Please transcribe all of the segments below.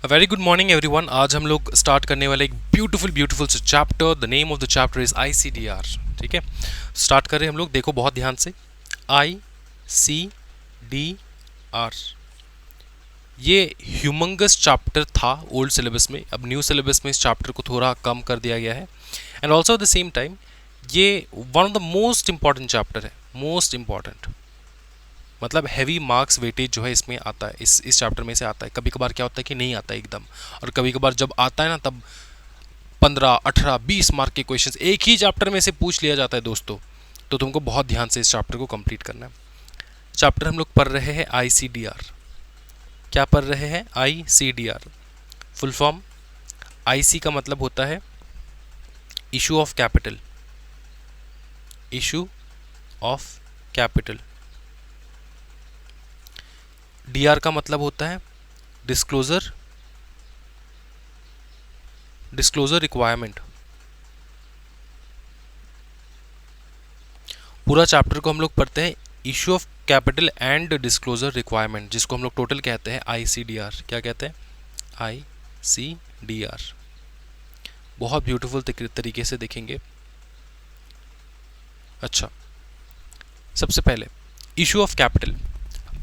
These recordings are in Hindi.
Very good morning everyone. आज हम लोग स्टार्ट करने वाले एक ब्यूटीफुल से chapter. The name of the chapter is ICDR। ठीक है, स्टार्ट करें हम लोग। देखो बहुत ध्यान से, ICDR ये ह्यूमंगस चैप्टर था ओल्ड सिलेबस में। अब न्यू सिलेबस में इस चैप्टर को थोड़ा कम कर दिया गया है। And also at the same time ये one of the most important chapter है। मोस्ट इंपॉर्टेंट मतलब हैवी मार्क्स वेटेज जो है इसमें आता है, इस चैप्टर में से आता है। कभी कभार क्या होता है कि नहीं आता है एकदम, और कभी कभार जब आता है ना तब 15, 18, 20 मार्क के क्वेश्चंस एक ही चैप्टर में से पूछ लिया जाता है दोस्तों। तो तुमको बहुत ध्यान से इस चैप्टर को कंप्लीट करना है। चैप्टर हम लोग पढ़ रहे हैं ICDR। क्या पढ़ रहे हैं? ICDR full form. IC का मतलब होता है issue of capital. Issue of capital. DR का मतलब होता है डिस्क्लोजर रिक्वायरमेंट। पूरा चैप्टर को हम लोग पढ़ते हैं issue of capital and disclosure requirement, जिसको हम लोग टोटल कहते हैं ICDR। क्या कहते हैं? ICDR। बहुत ब्यूटीफुल तरीके से देखेंगे। अच्छा, सबसे पहले इशू ऑफ कैपिटल।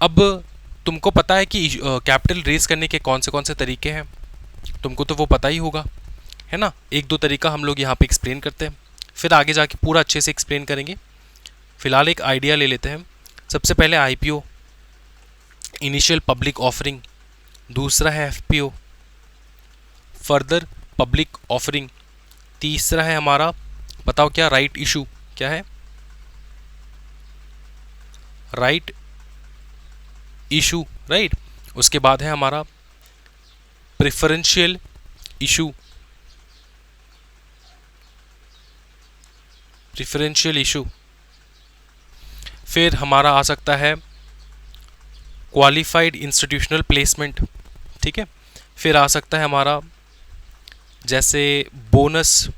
अब तुमको पता है कि कैपिटल रेज करने के कौन से तरीके हैं, तुमको तो वो पता ही होगा, है ना। एक दो तरीका हम लोग यहाँ पे एक्सप्लेन करते हैं, फिर आगे जाके पूरा अच्छे से एक्सप्लेन करेंगे। फिलहाल एक आइडिया ले लेते हैं। सबसे पहले IPO, इनिशियल पब्लिक ऑफरिंग। दूसरा है FPO, फर्दर पब्लिक ऑफरिंग। तीसरा है हमारा, बताओ क्या? Right issue. क्या है? Right issue, right. उसके बाद है हमारा प्रेफरेंशियल इशू। Preferential issue. फिर हमारा आ सकता है क्वालिफाइड इंस्टीट्यूशनल प्लेसमेंट। ठीक है। फिर आ सकता है हमारा जैसे बोनस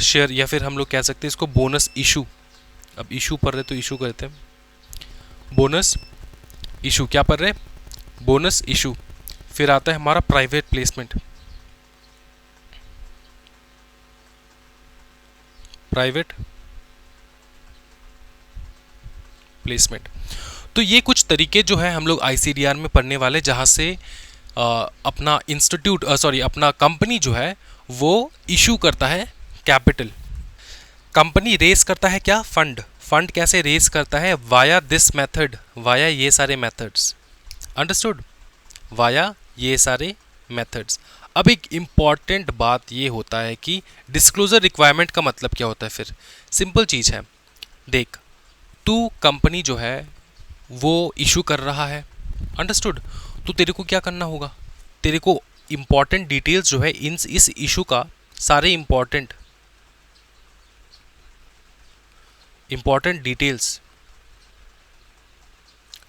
शेयर, या फिर हम लोग कह सकते हैं इसको बोनस इशू। अब इशू पढ़ रहे तो इशू करते हैं, बोनस इशू। क्या पढ़ रहे? Bonus issue. फिर आता है हमारा प्राइवेट प्लेसमेंट। Private placement. तो ये कुछ तरीके जो है हम लोग ICDR में पढ़ने वाले, जहां से अपना इंस्टीट्यूट अपना कंपनी जो है वो इशू करता है कैपिटल। कंपनी रेस करता है क्या? फंड। फंड कैसे रेस करता है? वाया दिस मेथड, वाया ये सारे मेथड्स। अंडरस्टूड? वाया ये सारे मेथड्स। अब एक इम्पॉर्टेंट बात ये होता है कि डिस्क्लोजर रिक्वायरमेंट का मतलब क्या होता है। फिर सिंपल चीज़ है, देख तू कंपनी जो है वो इशू कर रहा है, अंडरस्टूड। तो तेरे को क्या करना होगा? तेरे को इम्पॉर्टेंट डिटेल्स जो है इस इशू का, सारे इम्पॉर्टेंट डिटेल्स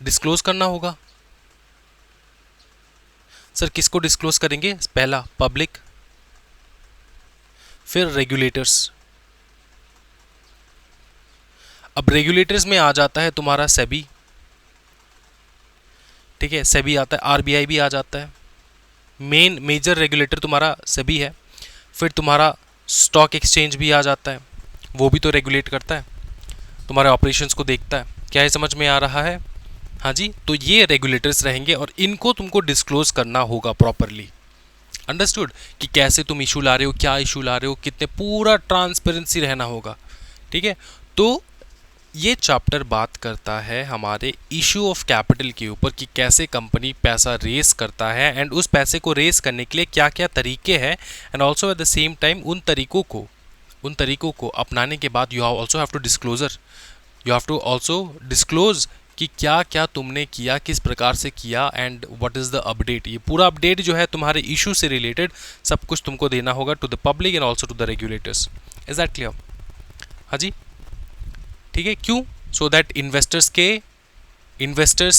डिस्क्लोज करना होगा। सर किसको डिस्क्लोज करेंगे? पहला पब्लिक, फिर रेगुलेटर्स। अब रेगुलेटर्स में आ जाता है तुम्हारा सेबी। ठीक है, सेबी आता है, RBI भी आ जाता है। मेजर रेगुलेटर तुम्हारा सेबी है। फिर तुम्हारा स्टॉक एक्सचेंज भी आ जाता है, वो भी तो रेगुलेट करता है, तुम्हारे ऑपरेशंस को देखता है। क्या ये समझ में आ रहा है? हाँ जी। तो ये रेगुलेटर्स रहेंगे और इनको तुमको डिस्क्लोज करना होगा प्रॉपरली। अंडरस्टूड? कि कैसे तुम इशू ला रहे हो, क्या इशू ला रहे हो, कितने, पूरा ट्रांसपेरेंसी रहना होगा। ठीक है। तो ये चैप्टर बात करता है हमारे इशू ऑफ कैपिटल के ऊपर, कि कैसे कंपनी पैसा रेस करता है एंड उस पैसे को रेस करने के लिए क्या क्या तरीके हैं, and also at the same time उन तरीकों को अपनाने के बाद you also have to also disclose कि क्या क्या तुमने किया, किस प्रकार से किया, and what is the update. ये पूरा अपडेट जो है तुम्हारे इशू से रिलेटेड सब कुछ तुमको देना होगा to the public and also to the regulators. Is that clear? हाँ जी, ठीक है। क्यों? सो दैट इन्वेस्टर्स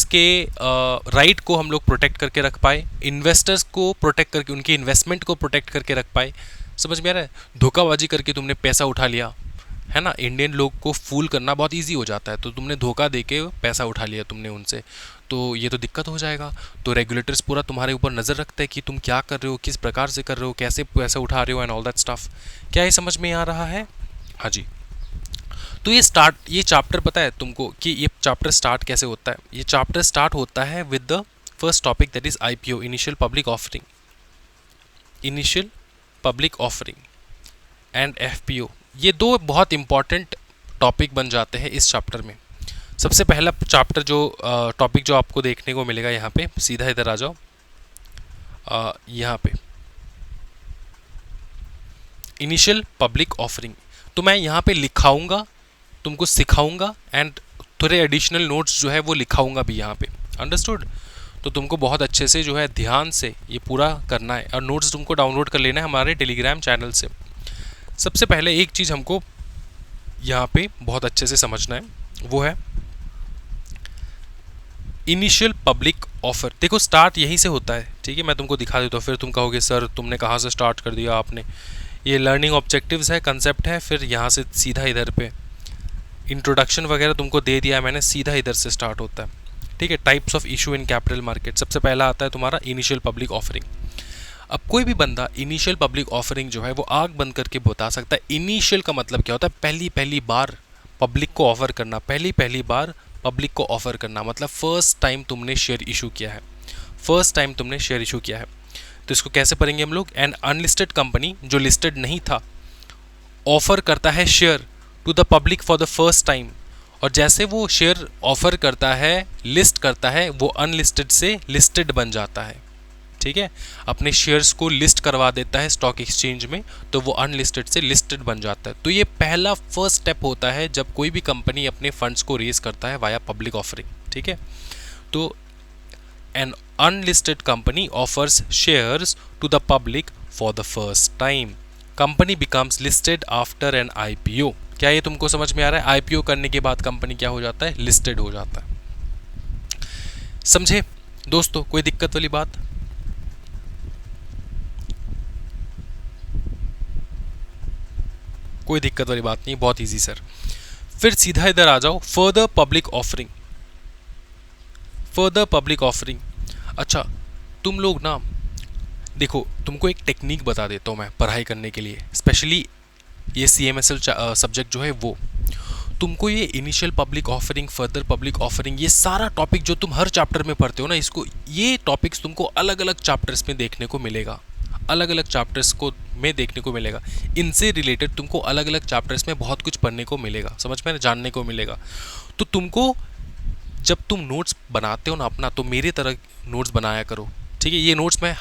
के राइट को हम लोग प्रोटेक्ट करके रख पाए, इन्वेस्टर्स को प्रोटेक्ट करके, उनके इन्वेस्टमेंट को प्रोटेक्ट करके रख पाए। समझ में आ रहा है? धोखाबाजी करके तुमने पैसा उठा लिया, है ना, इंडियन लोग को फूल करना बहुत इजी हो जाता है। तो तुमने धोखा दे के पैसा उठा लिया तुमने उनसे, तो ये तो दिक्कत हो जाएगा। तो रेगुलेटर्स पूरा तुम्हारे ऊपर नज़र रखते हैं कि तुम क्या कर रहे हो, किस प्रकार से कर रहे हो, कैसे पैसा उठा रहे हो एंड ऑल दैट स्टफ। क्या ये समझ में आ रहा है? हाँ जी। तो ये चैप्टर पता है तुमको कि ये चैप्टर स्टार्ट कैसे होता है? ये चैप्टर स्टार्ट होता है with the first topic, that is IPO, initial public offering. Initial public offering and FPO, ये दो बहुत इंपॉर्टेंट टॉपिक बन जाते हैं इस चैप्टर में। सबसे पहला चैप्टर जो टॉपिक जो आपको देखने को मिलेगा यहाँ पे, सीधा इधर आ जाओ, यहाँ पे इनिशियल पब्लिक ऑफरिंग। तो मैं यहाँ पे लिखाऊंगा, तुमको सिखाऊंगा एंड थोड़े एडिशनल नोट्स जो है वो लिखाऊंगा भी यहाँ पे, अंडरस्टूड? तो तुमको बहुत अच्छे से जो है ध्यान से ये पूरा करना है और नोट्स तुमको डाउनलोड कर लेना है हमारे टेलीग्राम चैनल से। सबसे पहले एक चीज़ हमको यहाँ पे बहुत अच्छे से समझना है, वो है इनिशियल पब्लिक ऑफर। देखो स्टार्ट यहीं से होता है, ठीक है? मैं तुमको दिखा देता हूँ, फिर तुम कहोगे सर तुमने कहाँ से स्टार्ट कर दिया आपने। ये लर्निंग ऑब्जेक्टिव्स है, कंसेप्ट है, फिर यहाँ से सीधा इधर पे इंट्रोडक्शन वगैरह तुमको दे दिया मैंने, सीधा इधर से स्टार्ट होता है, ठीक है? Types of issue in capital market, सबसे पहला आता है तुम्हारा इनिशियल पब्लिक ऑफरिंग। अब कोई भी बंदा इनिशियल पब्लिक ऑफरिंग जो है वो आग बंद करके बता सकता है इनिशियल का मतलब क्या होता है। पहली बार पब्लिक को ऑफर करना, पहली बार पब्लिक को ऑफर करना, मतलब फर्स्ट टाइम तुमने शेयर इशू किया है, फर्स्ट टाइम तुमने शेयर इशू किया है। तो इसको कैसे पढ़ेंगे हम लोग? एन अनलिस्टेड कंपनी जो लिस्टेड नहीं था ऑफर करता है share to the public for the first time, और जैसे वो शेयर ऑफर करता है, लिस्ट करता है, वो अनलिस्टेड से लिस्टेड बन जाता है, ठीक है? अपने शेयर्स को लिस्ट करवा देता है स्टॉक एक्सचेंज में, तो वो अनलिस्टेड से लिस्टेड बन जाता है। तो ये पहला फर्स्ट स्टेप होता है जब कोई भी कंपनी अपने फंड्स को रेज करता है वाया पब्लिक ऑफरिंग, ठीक है? तो an unlisted company offers shares to the public for the first time, company becomes listed after an IPO. क्या ये तुमको समझ में आ रहा है? आईपीओ करने के बाद कंपनी क्या हो जाता है? लिस्टेड हो जाता है। समझे दोस्तों? कोई दिक्कत वाली बात? कोई दिक्कत वाली बात नहीं, बहुत इजी सर। फिर सीधा इधर आ जाओ, further public offering. Further public offering, अच्छा तुम लोग ना देखो, तुमको एक टेक्निक बता देता हूँ मैं पढ़ाई करने के लिए, स्पेशली ये CMSL सब्जेक्ट जो है वो। तुमको ये initial public offering, further public offering, ये सारा टॉपिक जो तुम हर चैप्टर में पढ़ते हो ना, इसको ये टॉपिक्स तुमको अलग अलग चैप्टर्स में देखने को मिलेगा, अलग अलग चैप्टर्स को में देखने को मिलेगा। इनसे रिलेटेड तुमको अलग अलग चैप्टर्स में बहुत कुछ पढ़ने को मिलेगा, समझ में, जानने को मिलेगा। तो तुमको जब तुम नोट्स बनाते हो ना अपना, तो मेरी तरह नोट्स बनाया करो, ठीक है? ये नोट्स मैं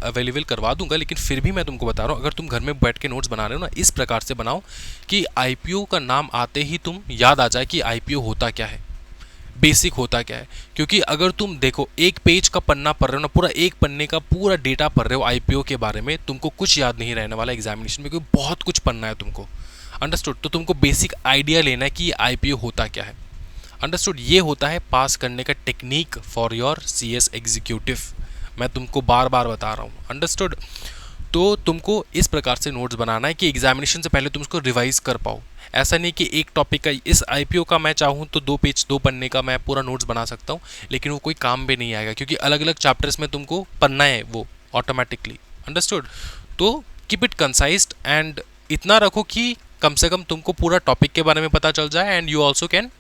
अवेलेबल करवा दूंगा, लेकिन फिर भी मैं तुमको बता रहा हूँ, अगर तुम घर में बैठ के नोट्स बना रहे हो ना, इस प्रकार से बनाओ कि आईपीओ का नाम आते ही तुम याद आ जाए कि आईपीओ होता क्या है, बेसिक होता क्या है। क्योंकि अगर तुम देखो एक पेज का पन्ना पढ़ रहे हो ना, पूरा एक पन्ने का पूरा डेटा पढ़ रहे हो आईपीओ के बारे में, तुमको कुछ याद नहीं रहने वाला एग्जामिनेशन में, क्योंकि बहुत कुछ पढ़ना है तुमको, अंडरस्टूड? तो तुमको बेसिक आइडिया लेना है कि आईपीओ होता क्या है, अंडरस्टूड? ये होता है पास करने का technique for your CS executive, मैं तुमको बार बार बता रहा हूँ, अंडरस्टूड? तो तुमको इस प्रकार से नोट्स बनाना है कि एग्जामिनेशन से पहले तुम उसको रिवाइज कर पाओ। ऐसा नहीं कि एक टॉपिक का, इस आईपीओ का मैं चाहूँ तो 2 पेज 2 पन्ने का मैं पूरा नोट्स बना सकता हूँ, लेकिन वो कोई काम भी नहीं आएगा, क्योंकि अलग अलग चैप्टर्स में तुमको पढ़ना है वो ऑटोमेटिकली, अंडरस्टूड? तो कीप इट कंसाइज्ड एंड इतना रखो कि कम से कम तुमको पूरा टॉपिक के बारे में पता चल जाए, and you also can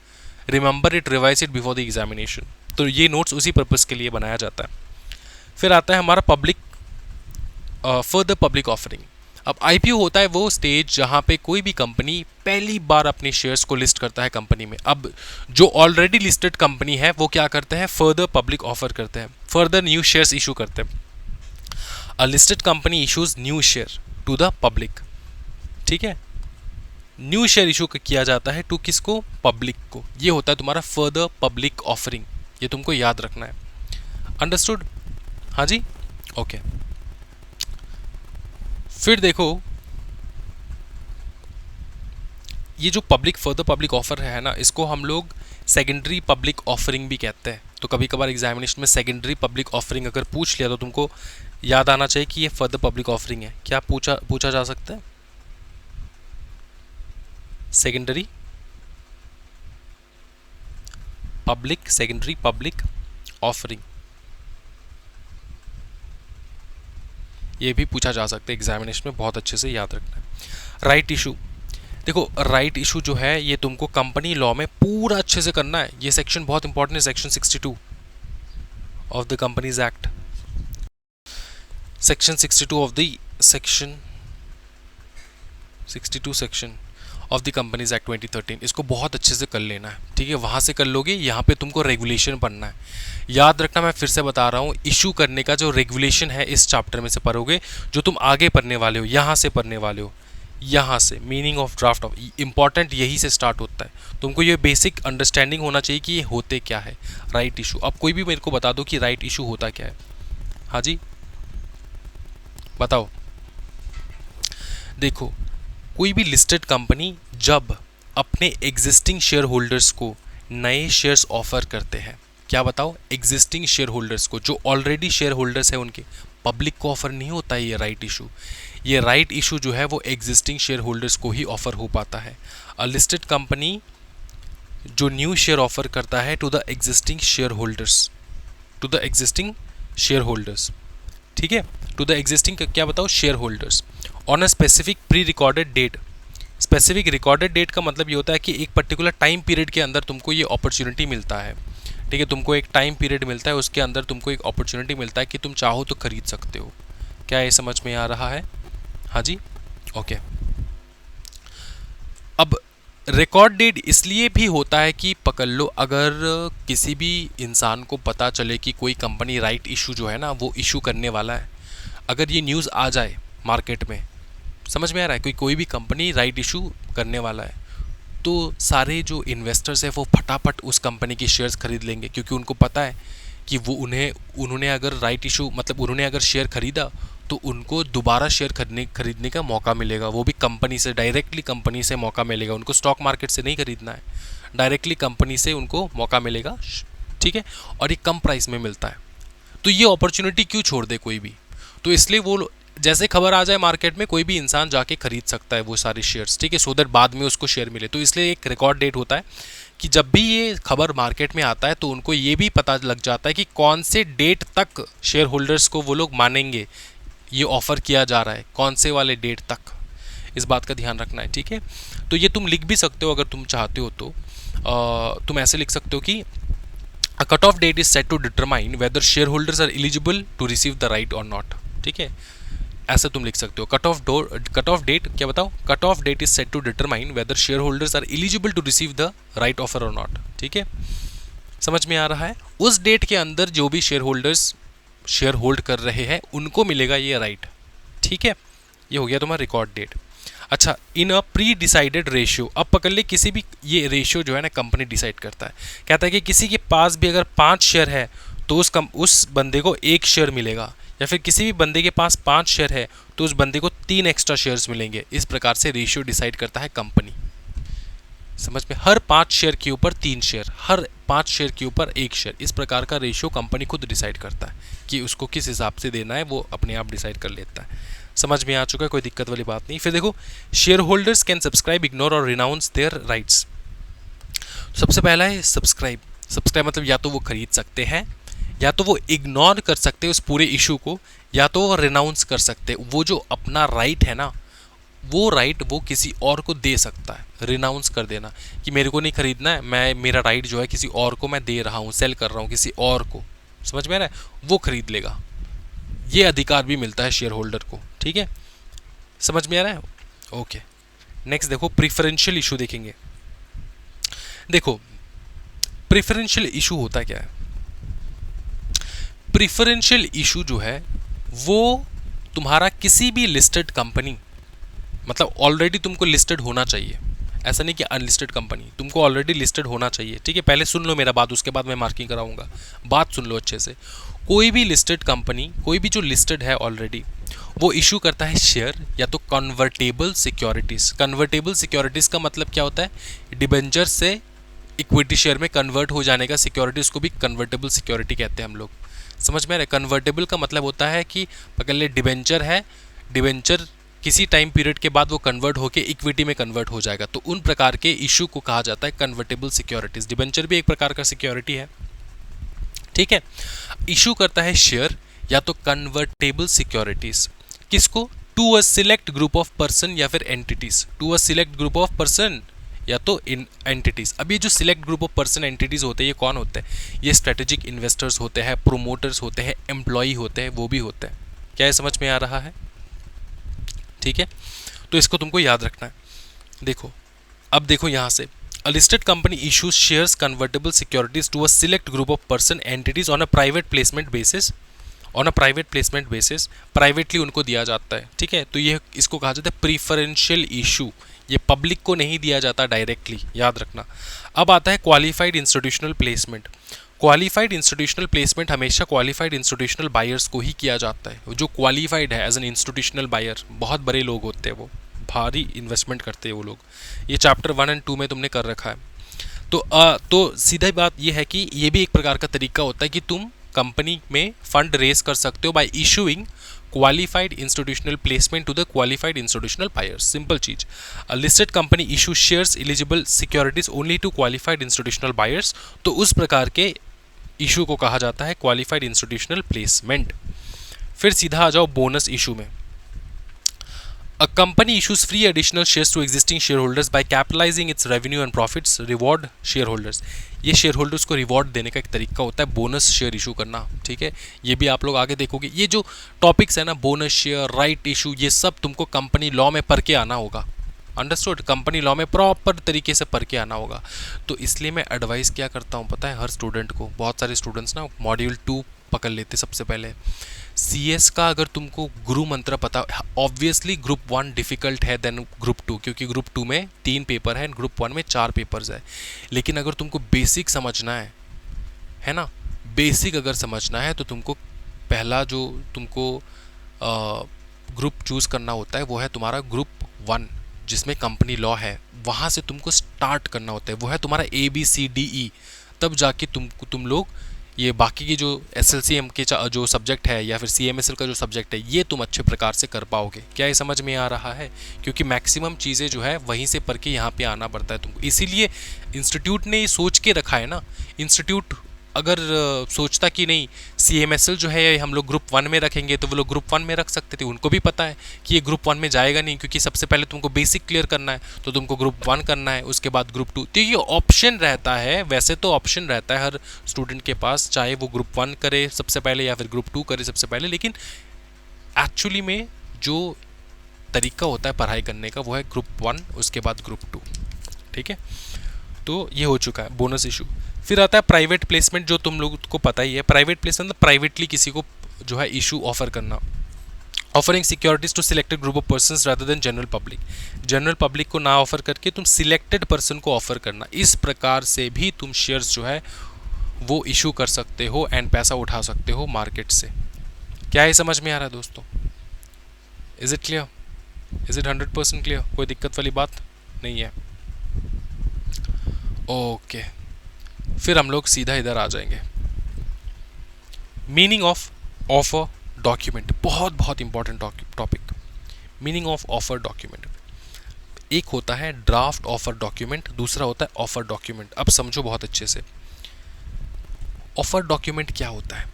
remember it, revise it before the examination. तो ये नोट्स उसी पर्पज़ के लिए बनाया जाता है। फिर आता है हमारा पब्लिक फर्दर पब्लिक ऑफरिंग। अब आईपीओ होता है वो स्टेज जहां पे कोई भी कंपनी पहली बार अपने शेयर्स को लिस्ट करता है कंपनी में। अब जो ऑलरेडी लिस्टेड कंपनी है वो क्या करते हैं? फर्दर पब्लिक ऑफर करते हैं, फर्दर न्यू शेयर्स इशू करते हैं। A listed company issues new share to the public, ठीक है? न्यू शेयर इशू किया जाता है टू किसको? पब्लिक को। ये होता है तुम्हारा फर्दर पब्लिक ऑफरिंग, ये तुमको याद रखना है, अंडरस्टूड? हाँ जी, ओके। फिर देखो ये जो पब्लिक फर्दर पब्लिक ऑफर है ना, इसको हम लोग सेकेंडरी पब्लिक ऑफरिंग भी कहते हैं। तो कभी कभार एग्जामिनेशन में सेकेंडरी पब्लिक ऑफरिंग अगर पूछ लिया तो तुमको याद आना चाहिए कि ये फर्दर पब्लिक ऑफरिंग है। क्या पूछा जा सकता है? सेकेंडरी पब्लिक ऑफरिंग, ये भी पूछा जा सकता है एग्जामिनेशन में, बहुत अच्छे से याद रखना है। राइट इशू, देखो राइट इशू जो है ये तुमको कंपनी लॉ में पूरा अच्छे से करना है। ये सेक्शन बहुत इंपॉर्टेंट है, section 62 of the companies act, section 62 of the section of the companies act 2013, इसको बहुत अच्छे से कर लेना है, ठीक है। वहाँ से कर लोगे, यहाँ पे तुमको रेगुलेशन पढ़ना है। याद रखना, मैं फिर से बता रहा हूँ, इशू करने का जो रेगुलेशन है इस चैप्टर में से पढ़ोगे, जो तुम आगे पढ़ने वाले हो यहाँ से पढ़ने वाले हो, यहाँ से meaning of draft of important यही से स्टार्ट होता है। तुमको ये बेसिक अंडरस्टैंडिंग होना चाहिए कि ये होते क्या है राइट इशू। अब कोई भी मेरे को बता दो कि राइट इशू होता क्या है। हाँ जी बताओ। देखो कोई भी लिस्टेड कंपनी जब अपने एग्जिस्टिंग शेयर होल्डर्स को नए शेयर्स ऑफर करते हैं, क्या बताओ, एग्जिस्टिंग शेयर होल्डर्स को, जो ऑलरेडी शेयर होल्डर्स है उनके, पब्लिक को ऑफर नहीं होता है ये राइट इशू। ये राइट इशू जो है वो एग्जिस्टिंग शेयर होल्डर्स को ही ऑफर हो पाता है। अ लिस्टेड कंपनी जो न्यू शेयर ऑफर करता है to the existing share holders, ठीक है, टू द एग्जिस्टिंग क्या बताओ share holders on a specific pre recorded date. Specific recorded date का मतलब ये होता है कि एक पर्टिकुलर टाइम पीरियड के अंदर तुमको ये अपॉर्चुनिटी मिलता है, ठीक है। तुमको एक टाइम पीरियड मिलता है, उसके अंदर तुमको एक अपॉर्चुनिटी मिलता है कि तुम चाहो तो खरीद सकते हो। क्या ये समझ में आ रहा है? हाँ जी ओके। अब रिकॉर्ड डेट इसलिए भी होता है कि पकड़ लो, अगर किसी भी इंसान को पता चले कि कोई कंपनी राइट इशू जो है ना वो इशू करने वाला है, अगर ये न्यूज़ आ जाए मार्केट में, समझ में आ रहा है, कोई भी कंपनी राइट इशू करने वाला है, तो सारे जो इन्वेस्टर्स हैं वो फटाफट उस कंपनी के शेयर्स खरीद लेंगे, क्योंकि उनको पता है कि वो उन्होंने अगर राइट इशू मतलब उन्होंने अगर शेयर खरीदा तो उनको दोबारा शेयर खरीदने का मौका मिलेगा, वो भी कंपनी से, डायरेक्टली कंपनी से मौका मिलेगा। उनको स्टॉक मार्केट से नहीं खरीदना है, डायरेक्टली कंपनी से उनको मौका मिलेगा, ठीक है, और ये कम प्राइस में मिलता है। तो ये अपॉर्चुनिटी क्यों छोड़ दे कोई भी, तो इसलिए वो जैसे खबर आ जाए मार्केट में कोई भी इंसान जाके खरीद सकता है वो सारे शेयर्स, ठीक है, सो दैट बाद में उसको शेयर मिले। तो इसलिए एक रिकॉर्ड डेट होता है कि जब भी ये खबर मार्केट में आता है तो उनको ये भी पता लग जाता है कि कौन से डेट तक शेयर होल्डर्स को वो लोग मानेंगे ये ऑफ़र किया जा रहा है, कौन से वाले डेट तक, इस बात का ध्यान रखना है, ठीक है। तो ये तुम लिख भी सकते हो अगर तुम चाहते हो तो तुम ऐसे लिख सकते हो कि a cut off date is set to determine whether share holders are eligible to receive the right और नॉट, ठीक है, ऐसे तुम लिख सकते हो। कट ऑफ डेट क्या बताओ, cut off date is set to determine whether share holders are eligible to receive the right offer और नॉट, ठीक है, समझ में आ रहा है। उस डेट के अंदर जो भी शेयर होल्डर्स शेयर होल्ड कर रहे हैं उनको मिलेगा ये राइट, ठीक है। ये हो गया तुम्हारा रिकॉर्ड डेट। अच्छा, इन अ प्री डिसाइडेड रेशियो, अब पकड़ ले किसी भी, ये रेशियो जो है ना कंपनी डिसाइड करता है, कहता है कि किसी के पास भी अगर 5 शेयर है तो उस बंदे को 1 शेयर मिलेगा, या फिर किसी भी बंदे के पास 5 शेयर है तो उस बंदे को 3 एक्स्ट्रा शेयर्स मिलेंगे। इस प्रकार से रेशियो डिसाइड करता है कंपनी, समझ में, हर 5 शेयर के ऊपर 3 शेयर, हर 5 शेयर के ऊपर 1 शेयर, इस प्रकार का रेशियो कंपनी खुद डिसाइड करता है कि उसको किस हिसाब से देना है, वो अपने आप डिसाइड कर लेता है। समझ में आ चुका है, कोई दिक्कत वाली बात नहीं। फिर देखो, share holders can subscribe, ignore और रिनाउंस देयर राइट्स। सबसे पहला है सब्सक्राइब। सब्सक्राइब मतलब या तो वो खरीद सकते हैं, या तो वो इग्नोर कर सकते हैं उस पूरे इशू को, या तो वो रिनाउंस कर सकते हैं। वो जो अपना राइट है ना, वो राइट वो किसी और को दे सकता है। रिनाउंस कर देना कि मेरे को नहीं खरीदना है, मैं मेरा राइट जो है किसी और को मैं दे रहा हूँ, सेल कर रहा हूँ किसी और को, समझ में आ रहा है, वो खरीद लेगा। ये अधिकार भी मिलता है शेयर होल्डर को, ठीक है, समझ में आ रहा है, ओके। नेक्स्ट देखो, प्रीफरेंशियल इशू देखेंगे। देखो प्रीफरेंशियल इशू होता क्या है। प्रीफरेंशियल इशू जो है वो तुम्हारा किसी भी लिस्टेड कंपनी, मतलब ऑलरेडी तुमको लिस्टेड होना चाहिए, ऐसा नहीं कि अनलिस्टेड कंपनी, तुमको ऑलरेडी लिस्टेड होना चाहिए, ठीक है। पहले सुन लो मेरा बात, उसके बाद मैं मार्किंग कराऊंगा, बात सुन लो अच्छे से। कोई भी लिस्टेड कंपनी, कोई भी जो लिस्टेड है ऑलरेडी, वो इशू करता है शेयर या तो कन्वर्टेबल सिक्योरिटीज़। कन्वर्टेबल सिक्योरिटीज़ का मतलब क्या होता है, डिबेंचर से इक्विटी शेयर में कन्वर्ट हो जाने का सिक्योरिटीज़ को भी कन्वर्टेबल सिक्योरिटी कहते हैं हम लोग, समझ में आ रहा है। कन्वर्टेबल का मतलब होता है कि पकड़ ले डिबेंचर है, डिबेंचर किसी टाइम पीरियड के बाद वो कन्वर्ट होकर इक्विटी में कन्वर्ट हो जाएगा। तो उन प्रकार के इशू को कहा जाता है कन्वर्टेबल सिक्योरिटीज। डिबेंचर भी एक प्रकार का सिक्योरिटी है, ठीक है। इशू करता है शेयर या तो कन्वर्टेबल सिक्योरिटीज, किसको? To a select group of person या फिर entities. To a select group of person या तो इन एंटिटीज। अब ये जो select group of person entities होते हैं, ये कौन होते हैं? ये स्ट्रेटेजिक इन्वेस्टर्स होते हैं, प्रोमोटर्स होते हैं, एम्प्लॉई होते हैं, वो भी होते हैं। क्या ये समझ में आ रहा है? ठीक है, तो इसको तुमको याद रखना है। देखो, अब देखो यहां से, a listed company issues shares convertible securities to a select group of person entities on a private placement basis, privately उनको दिया जाता है, ठीक है। तो ये इसको कहा जाता है प्रीफरेंशियल इशू, ये पब्लिक को नहीं दिया जाता डायरेक्टली, याद रखना। अब आता है qualified institutional placement. Qualified institutional placement हमेशा क्वालिफाइड इंस्टीट्यूशनल बायर्स को ही किया जाता है। जो क्वालिफाइड है एज एन इंस्टीट्यूशनल बायर, बहुत बड़े लोग होते हैं, वो भारी इन्वेस्टमेंट करते हैं वो लोग। ये चैप्टर 1 और 2 में तुमने कर रखा है। तो सीधा बात ये है कि ये भी एक प्रकार का तरीका होता है कि तुम कंपनी में फंड रेज कर सकते हो by issuing qualified institutional placement to the qualified institutional buyers. Simple चीज, a listed company issue shares eligible securities only to qualified institutional buyers. तो उस प्रकार के इशू को कहा जाता है क्वालिफाइड इंस्टीट्यूशनल प्लेसमेंट। फिर सीधा आ जाओ बोनस इशू में। A company issues free additional shares to existing shareholders by capitalizing its revenue and profits, reward shareholders। ये शेयर होल्डर्स को रिवॉर्ड देने का एक तरीका होता है बोनस शेयर इशू करना, ठीक है। ये भी आप लोग आगे देखोगे। ये जो टॉपिक्स है ना, बोनस शेयर, राइट इशू, ये सब तुमको कंपनी लॉ में पढ़ के आना होगा। अंडरस्टूड? कंपनी लॉ में प्रॉपर तरीके से पढ़ के आना होगा। तो इसलिए मैं एडवाइस क्या करता हूँ पता है हर स्टूडेंट को, बहुत सारे स्टूडेंट्स ना मॉड्यूल 2 पकड़ लेते सबसे पहले। CS का अगर तुमको गुरु मंत्र पता, ऑब्वियसली ग्रुप 1 डिफिकल्ट है देन ग्रुप 2, क्योंकि ग्रुप 2 में 3 पेपर है, ग्रुप 1 में 4 पेपर्स है। लेकिन अगर तुमको बेसिक समझना है ना, बेसिक अगर समझना है तो तुमको पहला जो तुमको ग्रुप चूज करना होता है वो है तुम्हारा ग्रुप 1, जिसमें कंपनी लॉ है। वहाँ से तुमको स्टार्ट करना होता है, वो है तुम्हारा ABCDE। तब जाके तुम लोग ये बाकी की जो SLCM के जो सब्जेक्ट है या फिर CMSL का जो सब्जेक्ट है, ये तुम अच्छे प्रकार से कर पाओगे। क्या ये समझ में आ रहा है? क्योंकि मैक्सिमम चीज़ें जो है वहीं से पढ़ के यहाँ पे आना पड़ता है तुमको। इसीलिए इंस्टीट्यूट ने ये सोच के रखा है ना। इंस्टीट्यूट अगर सोचता कि नहीं CMSL जो है हम लोग ग्रुप 1 में रखेंगे, तो वो लोग ग्रुप 1 में रख सकते थे। उनको भी पता है कि ये ग्रुप 1 में जाएगा नहीं, क्योंकि सबसे पहले तुमको बेसिक क्लियर करना है, तो तुमको ग्रुप 1 करना है, उसके बाद ग्रुप 2। तो ये ऑप्शन रहता है, वैसे तो ऑप्शन रहता है हर स्टूडेंट के पास, चाहे वो ग्रुप 1 करे सबसे पहले या फिर ग्रुप 2 करे सबसे पहले। लेकिन एक्चुअली में जो तरीका होता है पढ़ाई करने का वो है ग्रुप 1, उसके बाद ग्रुप 2, ठीक है। तो ये हो चुका है बोनस इशू। फिर आता है प्राइवेट प्लेसमेंट, जो तुम लोग को पता ही है। प्राइवेट प्लेसमेंट मतलब प्राइवेटली किसी को जो है इशू ऑफर करना। Offering securities to selected group of persons rather than general public. General public को ना ऑफर करके तुम सिलेक्टेड पर्सन को ऑफर करना। इस प्रकार से भी तुम शेयर्स जो है वो इशू कर सकते हो एंड पैसा उठा सकते हो मार्केट से। क्या ये समझ में आ रहा है दोस्तों? Is it clear? Is it 100% clear? कोई दिक्कत वाली बात नहीं है? ओके, फिर हम लोग सीधा इधर आ जाएंगे। मीनिंग ऑफ ऑफर डॉक्यूमेंट, बहुत बहुत important topic. Meaning of offer document, एक होता है ड्राफ्ट ऑफर डॉक्यूमेंट, दूसरा होता है ऑफर डॉक्यूमेंट। अब समझो बहुत अच्छे से, ऑफर डॉक्यूमेंट क्या होता है?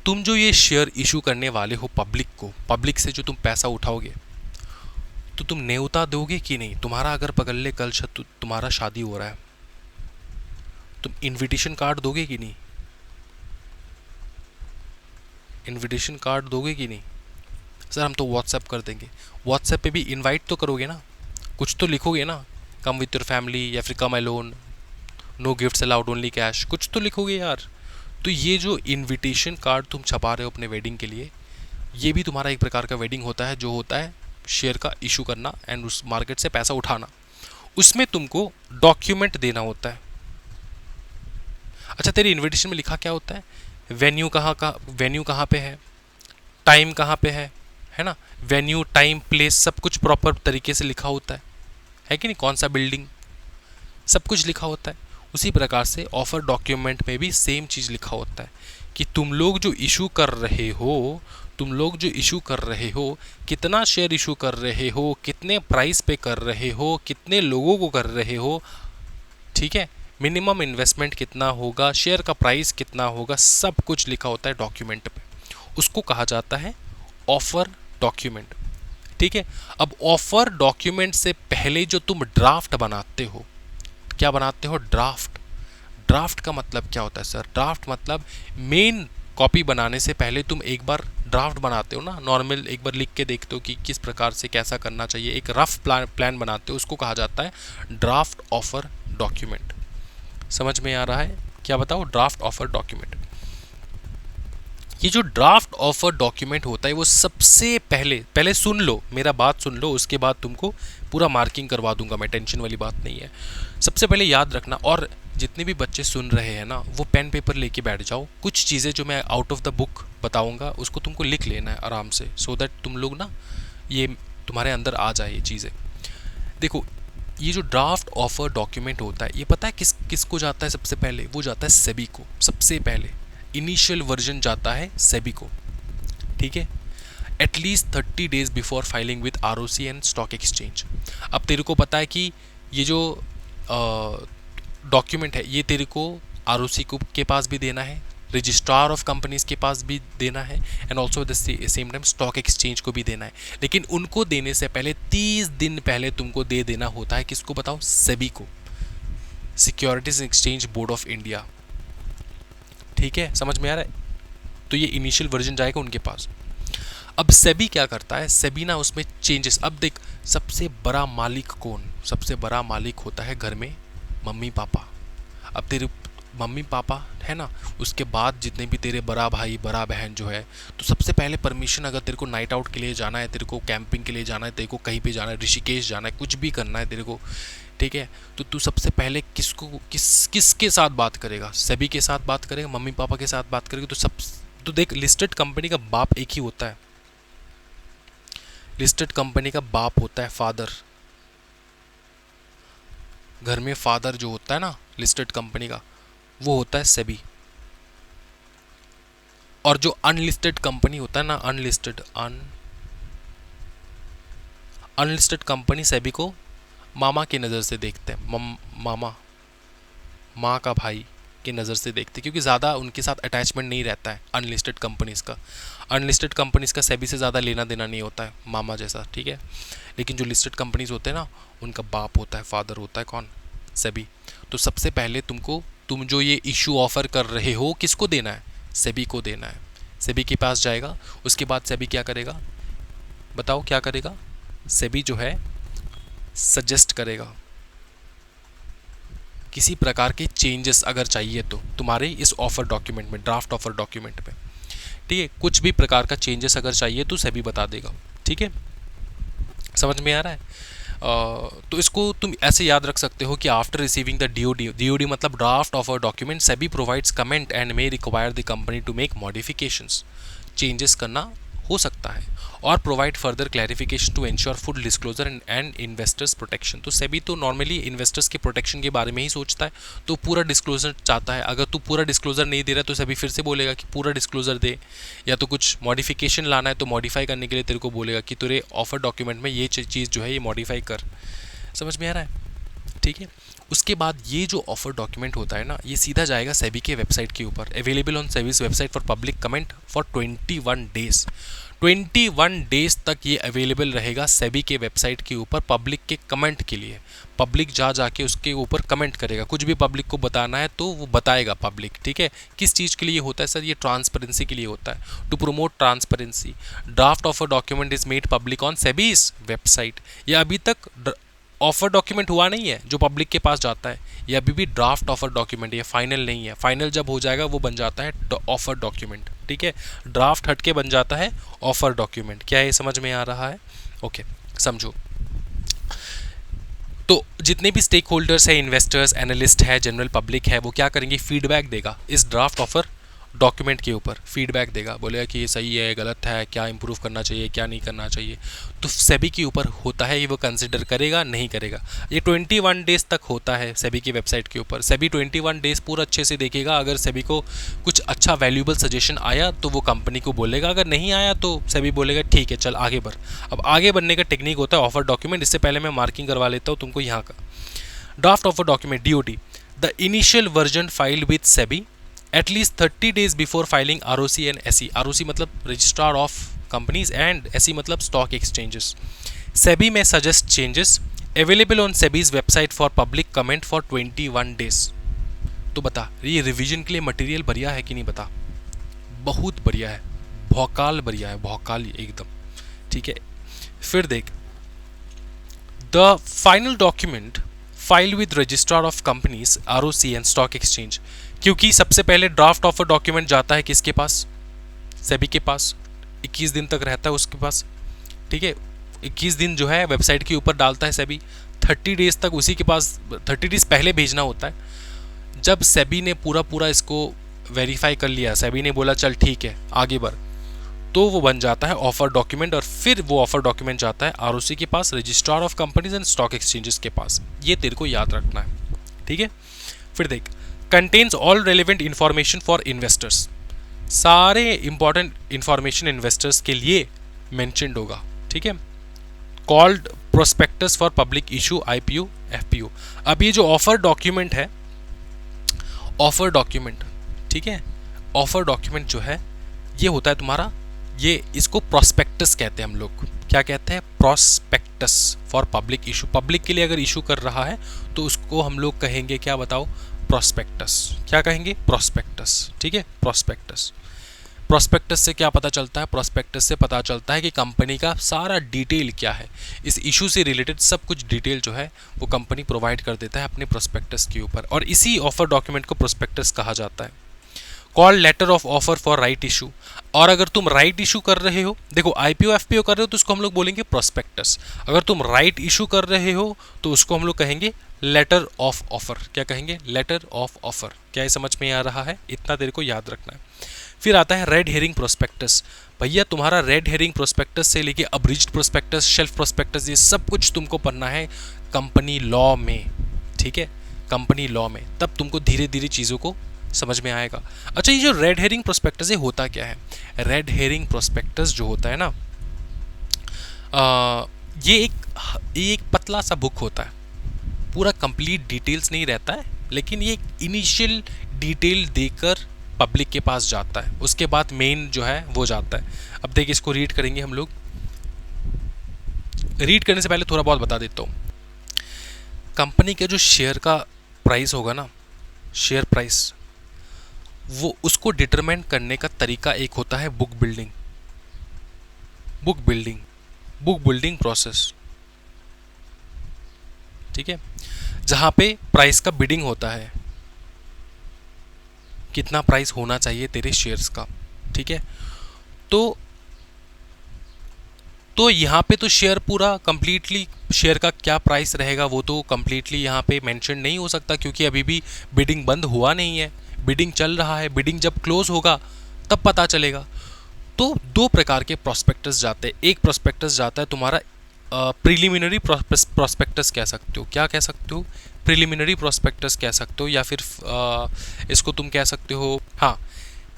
तुम जो ये शेयर इशू करने वाले हो पब्लिक को, पब्लिक से जो तुम पैसा उठाओगे, तो तुम न्योता दोगे कि नहीं? तुम्हारा अगर पगले कल तुम्हारा शादी हो रहा है, तुम इनविटेशन कार्ड दोगे कि नहीं? इनविटेशन कार्ड दोगे कि नहीं? सर हम तो व्हाट्सएप कर देंगे। व्हाट्सएप पे भी इनवाइट तो करोगे ना, कुछ तो लिखोगे ना, कम विथ योर फैमिली या फिर come alone, no gifts allowed only cash, कुछ तो लिखोगे यार। तो ये जो इनविटेशन कार्ड तुम छपा रहे हो अपने वेडिंग के लिए, ये भी तुम्हारा एक प्रकार का वेडिंग होता है, जो होता है शेयर का इशू करना एंड उस मार्केट से पैसा उठाना। उसमें तुमको डॉक्यूमेंट देना होता है। अच्छा, तेरे इनविटेशन में लिखा क्या होता है? वेन्यू कहाँ पे है, टाइम कहाँ पे है ना? वेन्यू, टाइम, प्लेस, सब कुछ प्रॉपर तरीके से लिखा होता है कि नहीं? कौन सा बिल्डिंग, सब कुछ लिखा होता है। उसी प्रकार से ऑफर डॉक्यूमेंट में भी सेम चीज़ लिखा होता है कि तुम लोग जो इशू कर रहे हो, तुम लोग जो इशू कर रहे हो, कितना शेयर इशू कर रहे हो, कितने प्राइस पे कर रहे हो, कितने लोगों को कर रहे हो, ठीक है, मिनिमम इन्वेस्टमेंट कितना होगा, शेयर का प्राइस कितना होगा, सब कुछ लिखा होता है डॉक्यूमेंट पे। उसको कहा जाता है ऑफर डॉक्यूमेंट, ठीक है। अब ऑफर डॉक्यूमेंट से पहले जो तुम ड्राफ्ट बनाते हो, क्या बनाते हो? ड्राफ्ट। ड्राफ्ट का मतलब क्या होता है सर? ड्राफ्ट मतलब मेन कॉपी बनाने से पहले तुम एक बार ड्राफ्ट बनाते हो ना, नॉर्मल एक बार लिख के देखते हो कि किस प्रकार से कैसा करना चाहिए, एक रफ प्लान बनाते हो, उसको कहा जाता है ड्राफ्ट ऑफर डॉक्यूमेंट। समझ में आ रहा है? क्या बताओ? Draft offer document. ये जो ड्राफ्ट ऑफर डॉक्यूमेंट होता है वो सबसे पहले सुन लो, मेरा बात सुन लो, उसके बाद तुमको पूरा मार्किंग करवा दूंगा मैं, टेंशन वाली बात नहीं है। सबसे पहले याद रखना, और जितने भी बच्चे सुन रहे हैं ना वो पेन पेपर लेके बैठ जाओ। कुछ चीज़ें जो मैं आउट ऑफ द बुक बताऊंगा उसको तुमको लिख लेना है आराम से, सो दैट तुम लोग ना ये तुम्हारे अंदर आ जाए ये चीज़ें। देखो, ये जो ड्राफ्ट ऑफर डॉक्यूमेंट होता है ये पता है किसको जाता है? सबसे पहले वो जाता है सेबी को। सबसे पहले इनिशियल वर्जन जाता है सेबी को, ठीक है, at least 30 days before filing with ROC and stock exchange. अब तेरे को पता है कि ये जो डॉक्यूमेंट है ये तेरे को आरओसी के पास भी देना है, रजिस्ट्रार ऑफ कंपनीज के पास भी देना है, and also the same time stock exchange को भी देना है। लेकिन उनको देने से पहले 30 दिन पहले तुमको दे देना होता है, किसको बताओ? सेबी को, securities exchange board of India, ठीक है, समझ में आ रहा है? तो ये इनिशियल वर्जन जाएगा उनके पास। अब सेबी क्या करता है? सेबी ना उसमें चेंजेस। अब देख, सबसे बड़ा मालिक कौन? सबसे बड़ा मालिक होता है घर में मम्मी पापा। अब तेरे मम्मी पापा है ना, उसके बाद जितने भी तेरे बड़ा भाई बड़ा बहन जो है, तो सबसे पहले परमिशन, अगर तेरे को नाइट आउट के लिए जाना है, तेरे को कैंपिंग के लिए जाना है, तेरे को कहीं पे जाना है, ऋषिकेश जाना है, कुछ भी करना है तेरे को, ठीक है, तो तू सबसे पहले किसके साथ बात करेगा? सेबी के साथ बात करेगा, मम्मी पापा के साथ बात करेगा। तो देख, लिस्टेड कंपनी का बाप एक ही होता है, लिस्टेड कंपनी का बाप होता है फादर। घर में फादर जो होता है ना लिस्टेड कंपनी का, वो होता है सेबी। और जो अनलिस्टेड कंपनी होता है ना, अनलिस्टेड कंपनी सेबी को मामा की नज़र से देखते हैं, मामा, माँ का भाई की नज़र से देखते हैं, क्योंकि ज़्यादा उनके साथ अटैचमेंट नहीं रहता है अनलिस्टेड कंपनीज़ का। अनलिस्टेड कंपनीज़ का सेबी से ज़्यादा लेना देना नहीं होता है मामा जैसा, ठीक है। लेकिन जो लिस्टेड कंपनीज़ होते हैं ना, उनका बाप होता है, फादर होता है कौन? सेबी। तो सबसे पहले तुम जो ये इशू ऑफर कर रहे हो किसको देना है? सेबी को देना है। सेबी के पास जाएगा, उसके बाद सेबी क्या करेगा? बताओ क्या करेगा? सेबी जो है सजेस्ट करेगा किसी प्रकार के चेंजेस अगर चाहिए तो तुम्हारे इस ऑफर डॉक्यूमेंट में, ड्राफ्ट ऑफर डॉक्यूमेंट में, ठीक है, कुछ भी प्रकार का चेंजेस अगर चाहिए तो सेबी बता देगा, ठीक है। समझ में आ रहा है? तो इसको तुम ऐसे याद रख सकते हो कि आफ्टर रिसीविंग द डीओडी मतलब draft offer document, SEBI provides comment and may require the company to make modifications. Changes करना हो सकता है, और provide further clarification to ensure full disclosure and investors protection. तो सेबी तो नॉर्मली इन्वेस्टर्स के प्रोटेक्शन के बारे में ही सोचता है, तो पूरा डिस्क्लोजर चाहता है। अगर तू पूरा डिस्क्लोजर नहीं दे रहा तो सेबी फिर से बोलेगा कि पूरा डिस्क्लोजर दे, या तो कुछ मॉडिफिकेशन लाना है तो मॉडिफाई करने के लिए तेरे को बोलेगा कि तेरे ऑफर डॉक्यूमेंट में ये चीज़ जो है ये मॉडिफाई कर। समझ में आ रहा है? ठीक है। उसके बाद ये जो ऑफर डॉक्यूमेंट होता है ना, ये सीधा जाएगा सेबी के वेबसाइट के ऊपर, available on SEBI's website for public comment for 21 days. 21 days तक ये अवेलेबल रहेगा सेबी के वेबसाइट के ऊपर पब्लिक के कमेंट के लिए। पब्लिक जाके उसके ऊपर कमेंट करेगा, कुछ भी पब्लिक को बताना है तो वो बताएगा पब्लिक, ठीक है। किस चीज़ के लिए होता है सर? ये ट्रांसपेरेंसी के लिए होता है, to promote transparency. Draft offer document is made public on SEBI's website. ये अभी तक ऑफर डॉक्यूमेंट हुआ नहीं है जो पब्लिक के पास जाता है, ये अभी भी ड्राफ्ट ऑफर डॉक्यूमेंट, ये फाइनल नहीं है। फाइनल जब हो जाएगा वो बन जाता है ऑफर डॉक्यूमेंट, ठीक है। ड्राफ्ट हट के बन जाता है ऑफर डॉक्यूमेंट। क्या ये समझ में आ रहा है? ओके, समझो। तो जितने भी स्टेक होल्डर्स है, इन्वेस्टर्स, एनालिस्ट है, जनरल पब्लिक है, वो क्या करेंगे? फीडबैक देगा इस ड्राफ्ट ऑफर डॉक्यूमेंट के ऊपर फीडबैक देगा, बोलेगा कि ये सही है, गलत है, क्या इंप्रूव करना चाहिए, क्या नहीं करना चाहिए। तो सेबी के ऊपर होता है, ये वो कंसिडर करेगा नहीं करेगा। ये 21 डेज तक होता है सेबी की वेबसाइट के ऊपर। सेबी 21 डेज पूरा अच्छे से देखेगा। अगर सेबी को कुछ अच्छा वैल्यूएबल सजेशन आया तो वो कंपनी को बोलेगा, अगर नहीं आया तो सेबी बोलेगा ठीक है चल आगे बढ़। अब आगे बढ़ने का टेक्निक होता है ऑफर डॉक्यूमेंट। इससे पहले मैं मार्किंग करवा लेता हूँ तुमको यहाँ का। Draft offer document DOD, the initial version filed with SEBI at least 30 days before filing ROC and SE। ROC मतलब registrar of companies and SE मतलब स्टॉक एक्सचेंजेस। सेबी में suggest changes available on SEBI's website for public comment for 21 days. तो बता ये रिवीजन के लिए मटेरियल बढ़िया है कि नहीं, बता। बहुत बढ़िया है, भौकाल बढ़िया है, भौकाल एकदम, ठीक है। फिर देख, the final document file with registrar of companies ROC and stock exchange. क्योंकि सबसे पहले ड्राफ्ट ऑफर डॉक्यूमेंट जाता है किसके पास, सेबी के पास। 21 दिन तक रहता है उसके पास, ठीक है। 21 दिन जो है वेबसाइट के ऊपर डालता है सेबी, 30 डेज तक उसी के पास, 30 डेज पहले भेजना होता है। जब सेबी ने पूरा इसको वेरीफाई कर लिया, सेबी ने बोला चल ठीक है आगे बढ़, तो वो बन जाता है ऑफर डॉक्यूमेंट। और फिर वो ऑफर डॉक्यूमेंट जाता है ROC के पास, registrar of companies and stock exchanges के पास। ये तेरे को याद रखना है, ठीक है। फिर देख, contains all relevant information for investors. सारे इंपॉर्टेंट इंफॉर्मेशन इन्वेस्टर्स के लिए मेंशन्ड होगा, ठीक है। Called prospectus for public issue IPO FPO। अब ये जो ऑफर डॉक्यूमेंट है, ऑफर डॉक्यूमेंट, ठीक है, ऑफर डॉक्यूमेंट जो है ये होता है तुम्हारा, ये इसको प्रोस्पेक्टस कहते हैं हम लोग। क्या कहते हैं? Prospectus for public issue. Public के लिए अगर इशू कर रहा है तो उसको हम लोग कहेंगे क्या, बताओ? प्रोस्पेक्टस। क्या कहेंगे? प्रोस्पेक्टस, ठीक है, प्रोस्पेक्टस। प्रोस्पेक्टस से क्या पता चलता है? प्रोस्पेक्टस से पता चलता है कि कंपनी का सारा डिटेल क्या है, इस इशू से रिलेटेड सब कुछ डिटेल जो है वो कंपनी प्रोवाइड कर देता है अपने प्रोस्पेक्टस के ऊपर, और इसी ऑफर डॉक्यूमेंट को प्रोस्पेक्टस कहा जाता है। Call letter of offer for right issue. और अगर तुम राइट इशू कर रहे हो, देखो IPO FPO कर रहे हो तो उसको हम लोग बोलेंगे प्रोस्पेक्टस। अगर तुम राइट इशू कर रहे हो तो उसको हम लोग कहेंगे लेटर ऑफ ऑफर। क्या कहेंगे? Letter of offer. क्या ये समझ में आ रहा है? इतना तेरे को याद रखना है। फिर आता है रेड हेरिंग प्रोस्पेक्टस। भैया तुम्हारा रेड हेरिंग प्रोस्पेक्टस से लेके अब्रिज्ड प्रोस्पेक्टस, शेल्फ प्रोस्पेक्टस, ये सब कुछ तुमको पढ़ना है कंपनी लॉ में, ठीक है, कंपनी लॉ में। तब तुमको धीरे धीरे चीज़ों को समझ में आएगा। अच्छा, ये जो रेड हेरिंग प्रोस्पेक्टस है होता क्या है? रेड हेरिंग प्रोस्पेक्टस जो होता है ना, ये एक पतला सा बुक होता है, पूरा कंप्लीट डिटेल्स नहीं रहता है, लेकिन ये इनिशियल डिटेल देकर पब्लिक के पास जाता है, उसके बाद मेन जो है वो जाता है। अब देखिए इसको रीड करेंगे हम लोग। रीड करने से पहले थोड़ा बहुत बता देता हूँ। कंपनी के जो शेयर का प्राइस होगा ना, शेयर प्राइस, वो उसको डिटरमाइन करने का तरीका एक होता है book building, book building process, ठीक है, जहां पे प्राइस का बिडिंग होता है, कितना प्राइस होना चाहिए तेरे शेयर्स का, ठीक है। तो यहाँ पे तो शेयर पूरा कंप्लीटली, शेयर का क्या प्राइस रहेगा वो तो कंप्लीटली यहाँ पे मेंशन नहीं हो सकता, क्योंकि अभी भी बिडिंग बंद हुआ नहीं है, बिडिंग चल रहा है। बिडिंग जब क्लोज होगा तब पता चलेगा। तो दो प्रकार के प्रोस्पेक्टस जाते हैं। एक प्रोस्पेक्टस जाता है तुम्हारा प्रिलिमिनरी प्रोस्पेक्टस कह सकते हो। क्या कह सकते हो? प्रिलिमिनरी प्रोस्पेक्टस कह सकते हो, या फिर इसको तुम कह सकते हो, हाँ,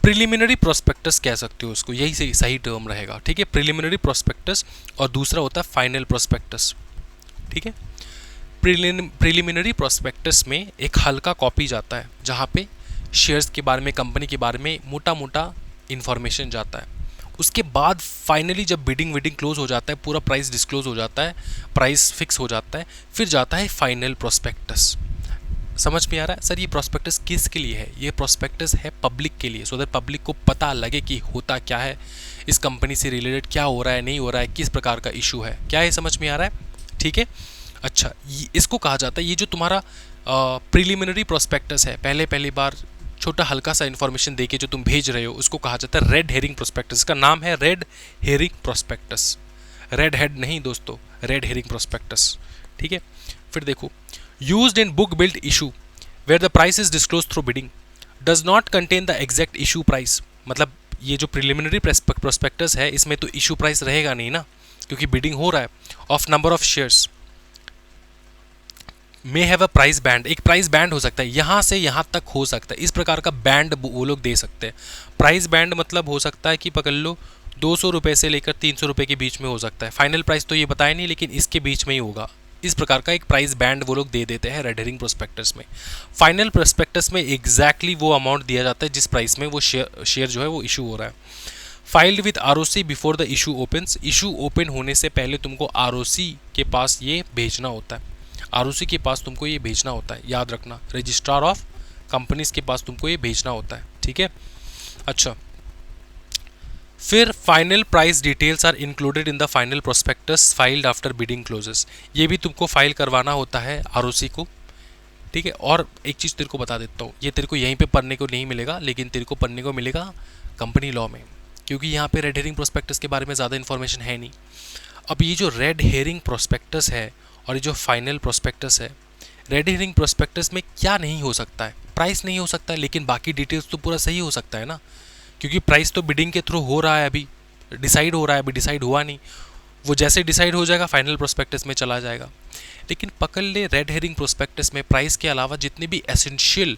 प्रिलिमिनरी प्रोस्पेक्टस कह सकते हो उसको, यही सही टर्म रहेगा, ठीक है, प्रिलिमिनरी प्रोस्पेक्टस। और दूसरा होता है फाइनल प्रोस्पेक्टस, ठीक है। प्रिलिमिनरी प्रोस्पेक्टस में एक हल्का कॉपी जाता है, जहाँ पे शेयर्स के बारे में, कंपनी के बारे में मोटा मोटा इन्फॉर्मेशन जाता है। उसके बाद फाइनली जब बिडिंग क्लोज हो जाता है, पूरा प्राइस डिस्क्लोज हो जाता है, प्राइस फिक्स हो जाता है, फिर जाता है फाइनल प्रोस्पेक्टस। समझ में आ रहा है? सर ये प्रोस्पेक्टस किसके लिए है? ये प्रोस्पेक्टस है पब्लिक के लिए, सो दैट पब्लिक को पता लगे कि होता क्या है, इस कंपनी से रिलेटेड क्या हो रहा है, नहीं हो रहा है, किस प्रकार का इशू है। क्या ये समझ में आ रहा है? ठीक है। अच्छा, इसको कहा जाता है, ये जो तुम्हारा प्रिलिमिनरी प्रोस्पेक्टस है, पहली बार छोटा हल्का सा इन्फॉर्मेशन देके जो तुम भेज रहे हो, उसको कहा जाता है रेड हेरिंग प्रोस्पेक्टस। इसका नाम है red herring prospectus, red head नहीं दोस्तों, रेड हेरिंग प्रोस्पेक्टस, ठीक है। फिर देखो, used in book build issue where the price is disclose through bidding. Does not contain the exact issue price, मतलब ये जो प्रिलिमिनरी प्रोस्पेक्टस है इसमें तो इशू प्राइस रहेगा नहीं ना, क्योंकि बिडिंग हो रहा है, of number of shares. May have a price band, एक प्राइस बैंड हो सकता है, यहाँ से यहाँ तक हो सकता है, इस प्रकार का बैंड वो लोग दे सकते हैं। प्राइस बैंड मतलब हो सकता है कि पकड़ लो 200 रुपये से लेकर 300 रुपये के बीच में हो सकता है, फाइनल प्राइस तो ये बताया नहीं लेकिन इसके बीच में ही होगा। इस प्रकार का एक प्राइस बैंड वो लोग दे देते हैं रेड हेरिंग प्रोस्पेक्टस में। फाइनल प्रोस्पेक्टस में एग्जैक्टली वो अमाउंट दिया जाता है जिस प्राइस में वो शेयर जो है वो इशू हो रहा है। Filed with ROC before the issue opens, issue open होने से पहले तुमको आरओसी के पास ये भेजना होता है, आरओसी के पास तुमको ये भेजना होता है, याद रखना, रजिस्ट्रार ऑफ कंपनीज के पास तुमको ये भेजना होता है, ठीक है। अच्छा, फिर final price details are included in the final prospectus filed after bidding closes, ये भी तुमको फाइल करवाना होता है आरओसी को, ठीक है। और एक चीज़ तेरे को बता देता हूँ, ये तेरे को यहीं पे पढ़ने को नहीं मिलेगा, लेकिन तेरे को पढ़ने को मिलेगा कंपनी लॉ में, क्योंकि यहाँ पे रेड हेरिंग प्रोस्पेक्टस के बारे में ज़्यादा इन्फॉर्मेशन है नहीं। अब ये जो रेड हेरिंग प्रोस्पेक्टस है और ये जो फाइनल प्रोस्पेक्टस है, रेड हेरिंग प्रोस्पेक्टस में क्या नहीं हो सकता है, प्राइस नहीं हो सकता है, लेकिन बाकी डिटेल्स तो पूरा सही हो सकता है ना, क्योंकि प्राइस तो बिडिंग के थ्रू हो रहा है, अभी डिसाइड हो रहा है, अभी डिसाइड हुआ नहीं, वो जैसे डिसाइड हो जाएगा फाइनल प्रोस्पेक्टस में चला जाएगा। लेकिन पकड़ ले रेड हेरिंग प्रोस्पेक्टस में प्राइस के अलावा जितने भी एसेंशियल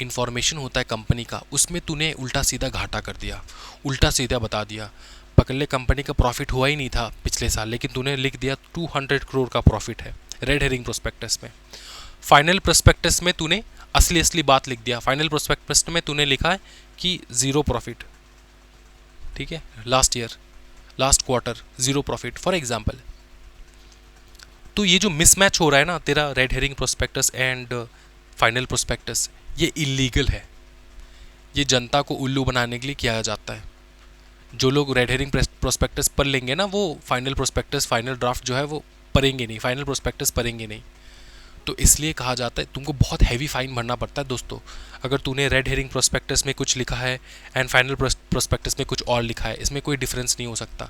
इन्फॉर्मेशन होता है कंपनी का, उसमें तूने उल्टा सीधा घाटा कर दिया, उल्टा सीधा बता दिया। पकड़ ले कंपनी का प्रॉफिट हुआ ही नहीं था पिछले साल, लेकिन तूने लिख दिया 200 करोड़ का प्रॉफिट है रेड हेरिंग प्रोस्पेक्टस में। फाइनल प्रोस्पेक्टस में तूने असली बात लिख दिया, फाइनल प्रोस्पेक्टस में तूने लिखा है कि 0 प्रॉफिट, ठीक है, last year last quarter 0 profit for example. तो ये जो मिसमैच हो रहा है ना तेरा red herring prospectus and final prospectus, ये इलीगल है, ये जनता को उल्लू बनाने के लिए किया जाता है। जो लोग रेड हेरिंग प्रोस्पेक्टस पढ़ लेंगे ना, वो फाइनल प्रोस्पेक्टस फाइनल ड्राफ्ट जो है वो पढ़ेंगे नहीं, फाइनल प्रोस्पेक्टस पढ़ेंगे नहीं। तो इसलिए कहा जाता है तुमको बहुत हैवी फाइन भरना पड़ता है दोस्तों, अगर तूने रेड हेरिंग प्रोस्पेक्टस में कुछ लिखा है एंड फाइनल प्रोस्पेक्टस में कुछ और लिखा है, इसमें कोई डिफरेंस नहीं हो सकता।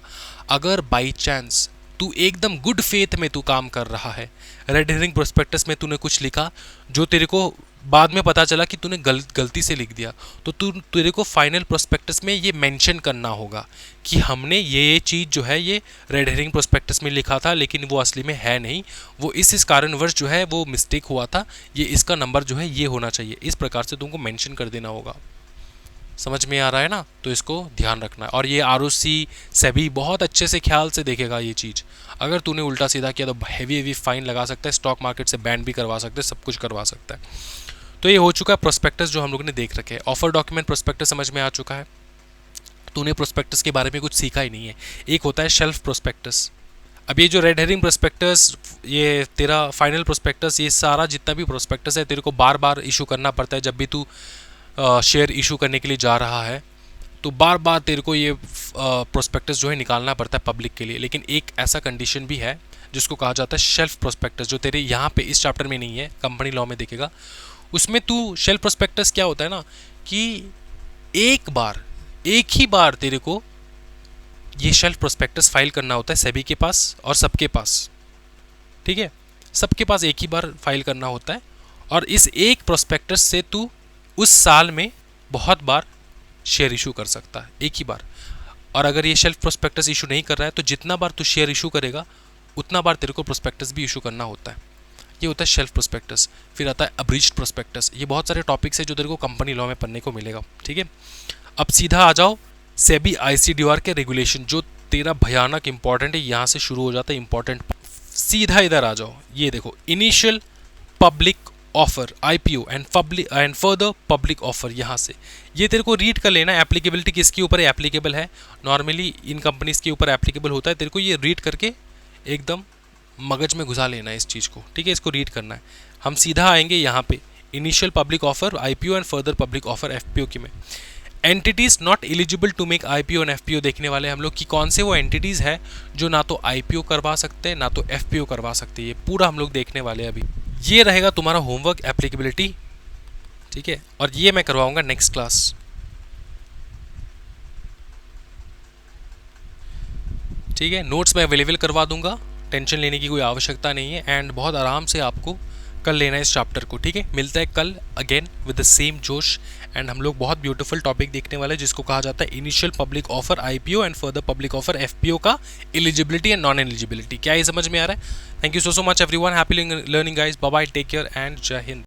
अगर बाई चांस तू एकदम गुड फेथ में तू काम कर रहा है, रेड हेरिंग प्रोस्पेक्टस में तूने कुछ लिखा जो तेरे को बाद में पता चला कि तूने गलती से लिख दिया, तो तेरे को फाइनल प्रोस्पेक्टस में ये मेंशन करना होगा कि हमने ये चीज़ जो है ये रेड हेरिंग प्रोस्पेक्टस में लिखा था, लेकिन वो असली में है नहीं, वो इस कारणवश जो है वो मिस्टेक हुआ था, ये इसका नंबर जो है ये होना चाहिए, इस प्रकार से तुमको मेंशन कर देना होगा। समझ में आ रहा है ना, तो इसको ध्यान रखना है। और ये आरओसी सेबी बहुत अच्छे से ख्याल से देखेगा ये चीज़, अगर तूने उल्टा सीधा किया तो हैवी फाइन लगा सकता है, स्टॉक मार्केट से बैन भी करवा सकते हैं, सब कुछ करवा सकता है। तो ये हो चुका है प्रोस्पेक्टस जो हम लोग ने देख रखे हैं। ऑफर डॉक्यूमेंट प्रोस्पेक्टस समझ में आ चुका है, तूने प्रोस्पेक्टस के बारे में कुछ सीखा ही नहीं है। एक होता है शेल्फ प्रोस्पेक्टस। अब ये जो रेड हेरिंग प्रोस्पेक्टस, ये तेरा फाइनल प्रोस्पेक्टस, ये सारा जितना भी प्रोस्पेक्टस है तेरे को बार बार इशू करना पड़ता है। जब भी तू शेयर इशू करने के लिए जा रहा है तो बार बार तेरे को ये प्रोस्पेक्टस जो है निकालना पड़ता है पब्लिक के लिए। लेकिन एक ऐसा कंडीशन भी है जिसको कहा जाता है शेल्फ प्रोस्पेक्टस, जो तेरे यहाँ पे इस चैप्टर में नहीं है, कंपनी लॉ में देखेगा। उसमें तू शेल्फ प्रोस्पेक्टस क्या होता है ना कि एक ही बार तेरे को ये शेल्फ प्रोस्पेक्टस फाइल करना होता है सेबी के पास और सबके पास, ठीक है, सबके पास एक ही बार फाइल करना होता है। और इस एक प्रोस्पेक्टस से तू उस साल में बहुत बार शेयर इशू कर सकता है, एक ही बार। और अगर ये शेल्फ प्रोस्पेक्टस इशू नहीं कर रहा है तो जितना बार तू शेयर इशू करेगा उतना बार तेरे को प्रोस्पेक्टस भी इशू करना होता है। ये होता है शेल्फ प्रोस्पेक्टस। फिर आता है अब्रीज्ड प्रोस्पेक्टस। ये बहुत सारे टॉपिक्स है जो तेरे को कंपनी लॉ में पढ़ने को मिलेगा, ठीक है। अब सीधा आ जाओ सेबी आईसीडीआर के रेगुलेशन, जो तेरा भयानक इंपॉर्टेंट है, यहाँ से शुरू हो जाता है इंपॉर्टेंट। सीधा इधर आ जाओ, ये देखो initial public offer IPO and further public offer. यहाँ से ये तेरे को रीड कर लेना, एप्लीकेबिलिटी किसके ऊपर एप्लीकेबल है, नॉर्मली इन कंपनीज के ऊपर एप्लीकेबल होता है। तेरे को ये रीड करके एकदम मगज में घुसा लेना है इस चीज़ को, ठीक है, इसको रीड करना है। हम सीधा आएंगे यहाँ पे initial public offer IPO and further public offer FPO की में। Entities not eligible to make IPO and FPO देखने वाले हम लोग कि कौन से वो एंटिटीज़ है जो ना तो आईपीओ करवा सकते हैं ना तो एफपीओ करवा सकते हैं, ये पूरा हम लोग देखने वाले हैं अभी। ये रहेगा तुम्हारा होमवर्क एप्लीकेबिलिटी, ठीक है, और ये मैं करवाऊंगा नेक्स्ट क्लास। ठीक है, नोट्स मैं अवेलेबल करवा दूंगा, टेंशन लेने की कोई आवश्यकता नहीं है। एंड बहुत आराम से आपको कर लेना इस चैप्टर को, ठीक है। मिलता है कल अगेन विद द सेम जोश, एंड हम लोग बहुत ब्यूटीफुल टॉपिक देखने वाले हैं जिसको कहा जाता है initial public offer IPO and further public offer FPO का एलिजिबिलिटी एंड नॉन एलिजिबिलिटी। क्या ये समझ में आ रहा है? Thank you so much everyone, happy learning guys, bye bye, take care and जय हिंद।